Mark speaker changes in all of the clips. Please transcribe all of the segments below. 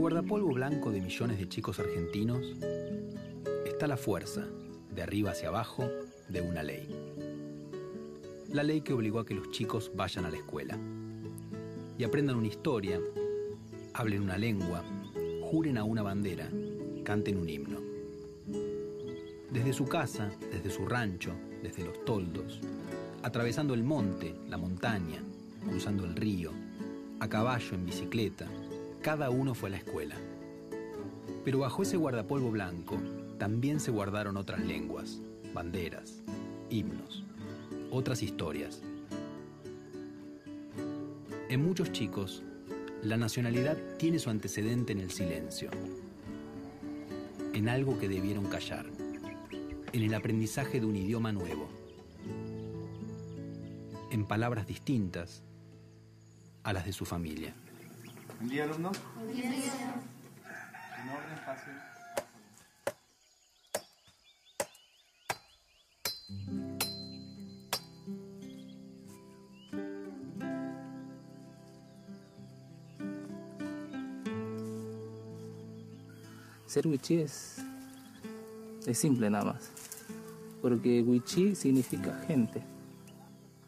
Speaker 1: guardapolvo blanco de millones de chicos argentinos está la fuerza, de arriba hacia abajo, de una ley. La ley que obligó a que los chicos vayan a la escuela y aprendan una historia, hablen una lengua, juren a una bandera, canten un himno. Desde su casa, desde su rancho, desde los toldos, atravesando el monte, la montaña, cruzando el río, a caballo, en bicicleta, cada uno fue a la escuela. Pero bajo ese guardapolvo blanco también se guardaron otras lenguas, banderas, himnos, otras historias. En muchos chicos, la nacionalidad tiene su antecedente en el silencio, en algo que debieron callar, en el aprendizaje de un idioma nuevo, en palabras distintas a las de su familia.
Speaker 2: ¿Buen día, alumnos?
Speaker 3: Buen día.
Speaker 2: En orden fácil.
Speaker 4: Ser wichí es simple nada más, porque wichí significa gente,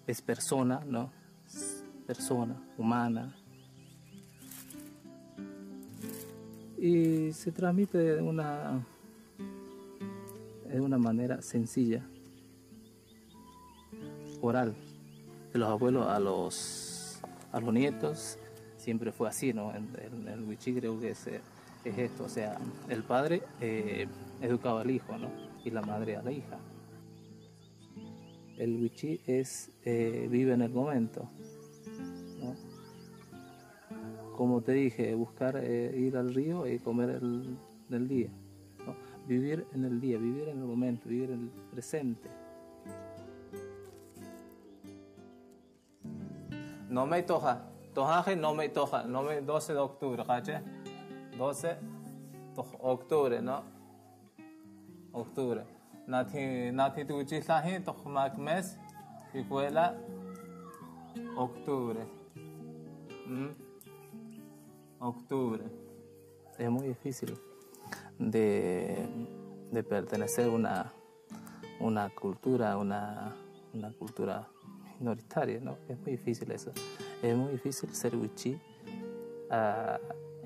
Speaker 4: es persona, ¿no? Persona, humana, y se transmite de una manera sencilla, oral, de los abuelos a los nietos. Siempre fue así, ¿no? En el wichí creo que es esto, o sea, el padre educaba al hijo, ¿no? Y la madre a la hija. El wichí vive en el momento, ¿no? Como te dije, buscar ir al río y comer el día, ¿no? Vivir en el día, vivir en el momento, vivir en el presente. No me toja, tojaje no me toja, no me 12 de octubre, ¿caché? 12 de octubre, ¿no? Octubre. Nati tu chislaje, tohmak mes, escuela, octubre. Octubre. Es muy difícil de pertenecer a una cultura, una cultura minoritaria, ¿no? Es muy difícil eso. Es muy difícil ser wichí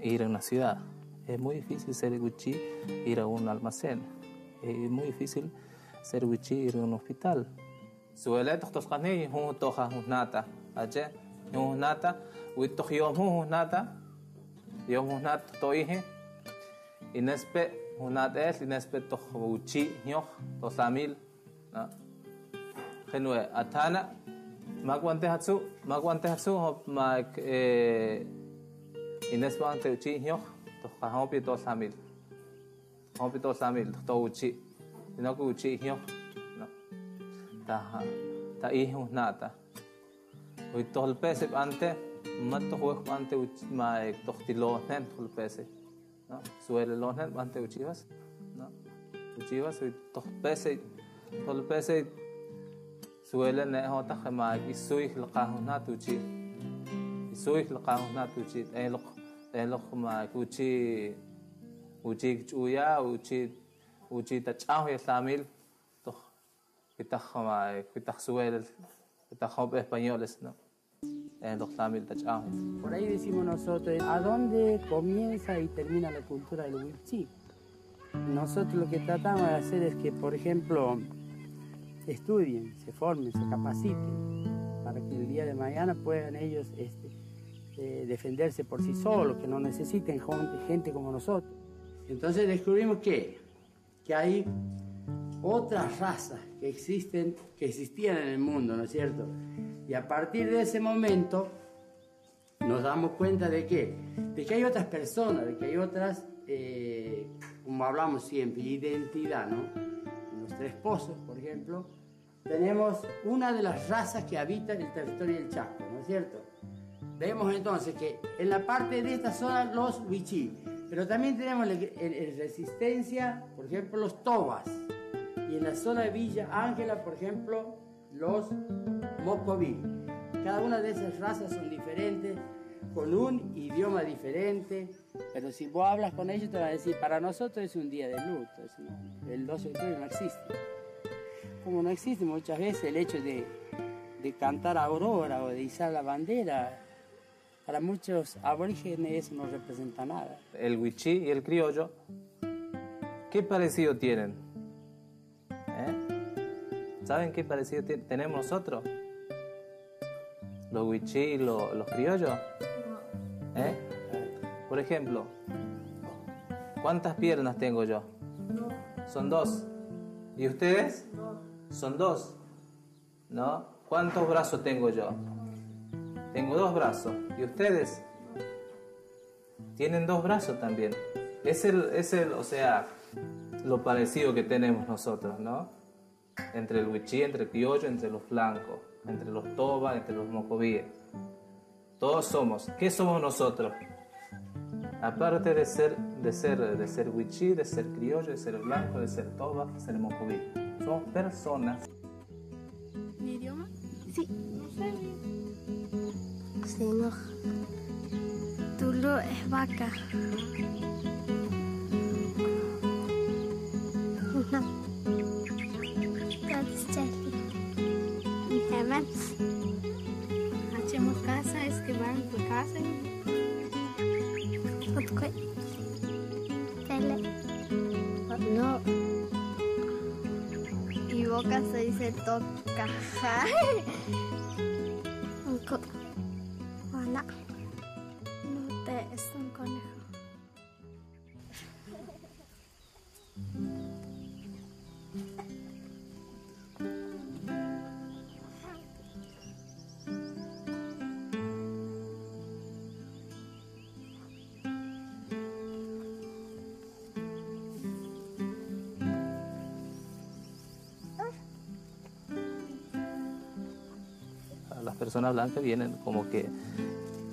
Speaker 4: ir a una ciudad. Es muy difícil ser wichí ir a un almacén. Es muy difícil ser wichí ir a un hospital. Suele toscani un toja nata, ache, un nata, wito yo nata, yo nata toije, inespe nata es inespe to wichí yo tosamil, ¿no? Genue atana, magwante hatsu mag inespe ante wichí yo tojahopi tosamil. Hopi samil to uchi no ku uchi hyo no ta hijo nata hoy tol pese ante mato juego ante uchi ma to tilo nen tol pese no suele lo nen ante uchivas no uchivas hoy to pese tol pese suele ne hota ma isui lqa nat uchi isui lqa nat uchi elo ma uchi uchi chuya uchi tachao y samil to suel españoles, ¿no? Los samil tachao.
Speaker 5: Por ahí decimos nosotros, ¿a dónde comienza y termina la cultura del wichí? Nosotros lo que tratamos de hacer es que, por ejemplo, estudien, se formen, se capaciten, para que el día de mañana puedan ellos defenderse por sí solos, que no necesiten gente como nosotros. Entonces descubrimos que hay otras razas que existían en el mundo, ¿no es cierto? Y a partir de ese momento nos damos cuenta de que hay otras personas, de que hay otras, como hablamos siempre, identidad, ¿no? En los Tres Pozos, por ejemplo, tenemos una de las razas que habita en el territorio del Chaco, ¿no es cierto? Vemos entonces que en la parte de esta zona los wichí, pero también tenemos en Resistencia, por ejemplo, los tobas. Y en la zona de Villa Ángela, por ejemplo, los mocoví. Cada una de esas razas son diferentes, con un idioma diferente, pero si vos hablas con ellos te van a decir, para nosotros es un día de luto, el 12 de octubre no existe. Como no existe muchas veces el hecho de cantar Aurora o de izar la bandera, para muchos aborígenes eso no representa nada.
Speaker 4: El wichí y el criollo, ¿qué parecido tienen? ¿Saben qué parecido tenemos nosotros? Los wichí y los criollos. Por ejemplo, ¿cuántas piernas tengo yo? Son 2. ¿Y ustedes? Son 2. ¿No? ¿Cuántos brazos tengo yo? Tengo 2 brazos. ¿Y ustedes? Tienen 2 brazos también. Es el, o sea, lo parecido que tenemos nosotros, ¿no? Entre el wichí, entre el criollo, entre los blancos, entre los toba, entre los mocovíes. Todos somos. ¿Qué somos nosotros? Aparte de ser wichí, de ser criollo, de ser blanco, de ser toba, de ser mocoví. Somos personas.
Speaker 3: ¿Mi idioma? Sí. No sé. Sí, no. Tulu es vaca. No. Das Charlie. Y Hemen. Hacemos casa, es que van por casa. Otkoy. Tele. No. Y boca se dice toca. Hola. No te es un conejo.
Speaker 4: Las personas blancas vienen como que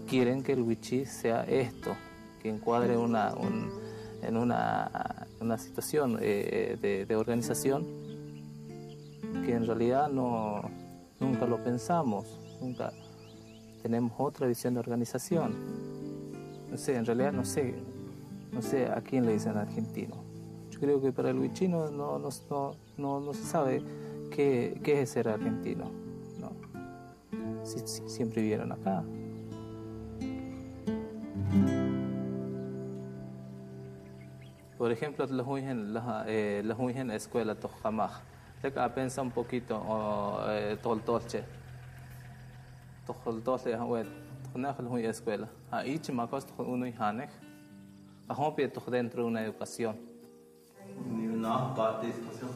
Speaker 4: quieren que el wichí sea esto, que encuadre en una situación de organización que en realidad nunca lo pensamos, nunca tenemos otra visión de organización. No sé, en realidad no sé a quién le dicen argentino. Yo creo que para el wichí no se sabe qué es ser argentino, ¿no? Si siempre vivieron acá. Por ejemplo, los muy en la escuela Tojamaj. Acá piensa un poquito Toltoche. Toltoche, bueno, Tojnaj los muy escuela. Ahí chimacos uno y hanej. Ajopie toj dentro de una educación.
Speaker 6: Ni una participación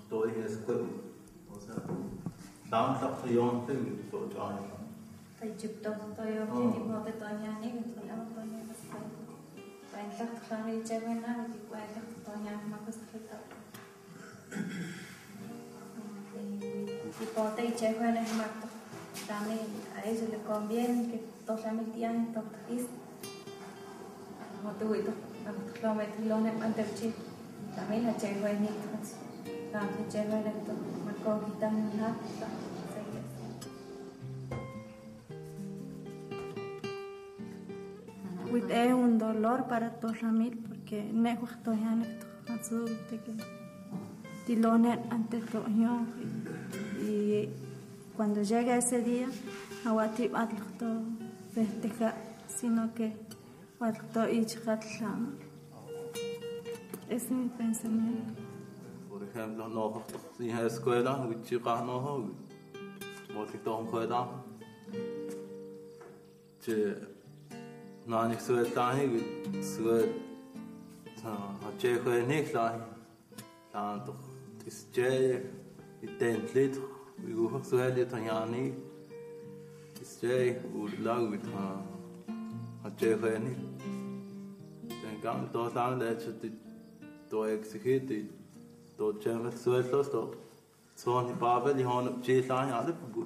Speaker 6: todo en escuela. O sea, tanto acción que todo ya.
Speaker 7: Tay chip todo yo que tipo de toña ni que todo la toña que se puede. Tay tak kami cewena que puede toña más que se tipo tay cewena es más también a ellos les conviene que todos los días todos es no tuito no me tilo ne ante chip también la cewena también cewena to más cogita nada.
Speaker 8: Es un dolor para todos Ramil porque no estoy ante todo y cuando llega ese día awati atlo festeja sino que atlo ichgatlam es mi pensamiento.
Speaker 6: Por ejemplo, no en la escuela, wichika no, motito en escuela, Nani sueltahi suel che khani khlahi tanto tische itentlit vigu suel tanyani tische ulag che khani tengan to tan de to exigiti to chen sueltos to son pavel hon che tani ale bugu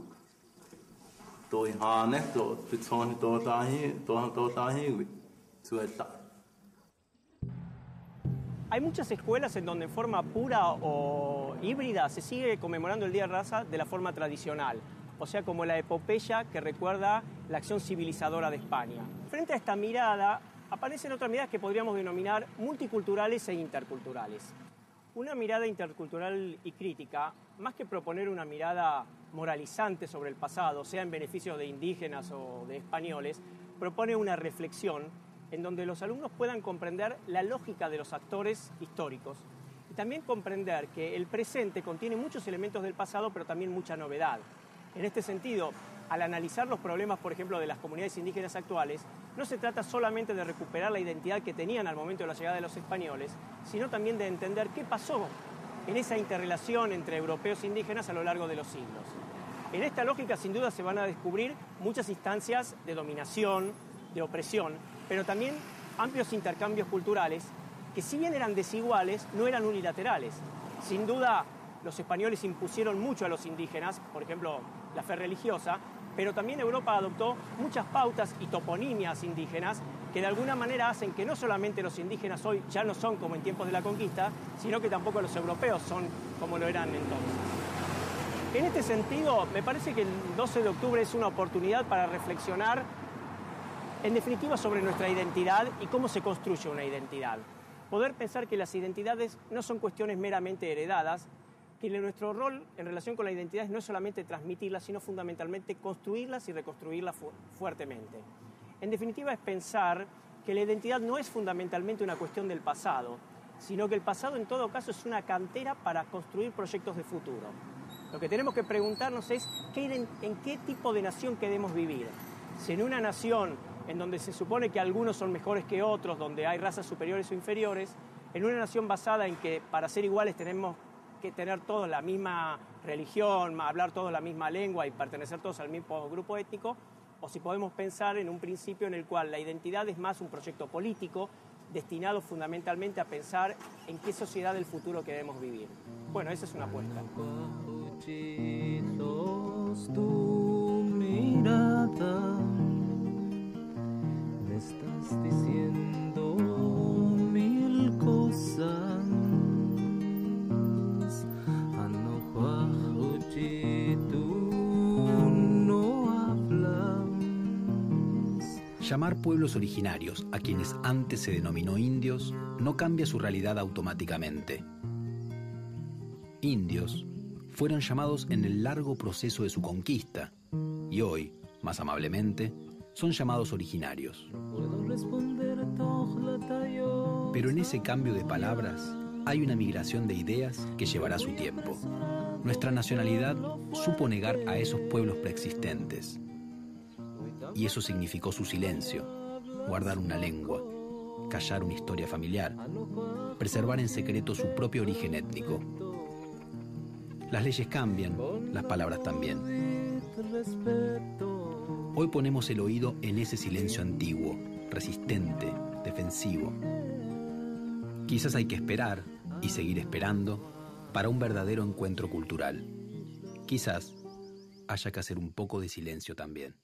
Speaker 9: Hay muchas escuelas en donde en forma pura o híbrida se sigue conmemorando el Día de Raza de la forma tradicional. o sea, como la epopeya que recuerda la acción civilizadora de España. Frente a esta mirada, aparecen otras miradas que podríamos denominar multiculturales e interculturales. Una mirada intercultural y crítica, más que proponer una mirada moralizante sobre el pasado, sea en beneficio de indígenas o de españoles, propone una reflexión en donde los alumnos puedan comprender la lógica de los actores históricos y también comprender que el presente contiene muchos elementos del pasado, pero también mucha novedad. En este sentido, al analizar los problemas, por ejemplo, de las comunidades indígenas actuales, no se trata solamente de recuperar la identidad que tenían al momento de la llegada de los españoles, sino también de entender qué pasó en esa interrelación entre europeos e indígenas a lo largo de los siglos. En esta lógica, sin duda, se van a descubrir muchas instancias de dominación, de opresión, pero también amplios intercambios culturales que, si bien eran desiguales, no eran unilaterales. Sin duda, los españoles impusieron mucho a los indígenas, por ejemplo, la fe religiosa, pero también Europa adoptó muchas pautas y toponimias indígenas que de alguna manera hacen que no solamente los indígenas hoy ya no son como en tiempos de la conquista, sino que tampoco los europeos son como lo eran entonces. En este sentido, me parece que el 12 de octubre es una oportunidad para reflexionar, en definitiva, sobre nuestra identidad y cómo se construye una identidad. Poder pensar que las identidades no son cuestiones meramente heredadas, que nuestro rol en relación con la identidad no es solamente transmitirlas, sino fundamentalmente construirlas y reconstruirlas fuertemente. En definitiva, es pensar que la identidad no es fundamentalmente una cuestión del pasado, sino que el pasado en todo caso es una cantera para construir proyectos de futuro. Lo que tenemos que preguntarnos es en qué tipo de nación queremos vivir. Si en una nación en donde se supone que algunos son mejores que otros, donde hay razas superiores o inferiores, en una nación basada en que para ser iguales tenemos que tener todos la misma religión, hablar todos la misma lengua y pertenecer todos al mismo grupo étnico, o si podemos pensar en un principio en el cual la identidad es más un proyecto político destinado fundamentalmente a pensar en qué sociedad del futuro queremos vivir. Bueno, esa es una apuesta.
Speaker 10: Tu mirada, me estás diciendo mil cosas.
Speaker 1: Llamar pueblos originarios a quienes antes se denominó indios no cambia su realidad automáticamente. Indios fueron llamados en el largo proceso de su conquista y hoy, más amablemente, son llamados originarios. Pero en ese cambio de palabras hay una migración de ideas que llevará su tiempo. Nuestra nacionalidad supo negar a esos pueblos preexistentes. Y eso significó su silencio, guardar una lengua, callar una historia familiar, preservar en secreto su propio origen étnico. Las leyes cambian, las palabras también. Hoy ponemos el oído en ese silencio antiguo, resistente, defensivo. Quizás hay que esperar y seguir esperando para un verdadero encuentro cultural. Quizás haya que hacer un poco de silencio también.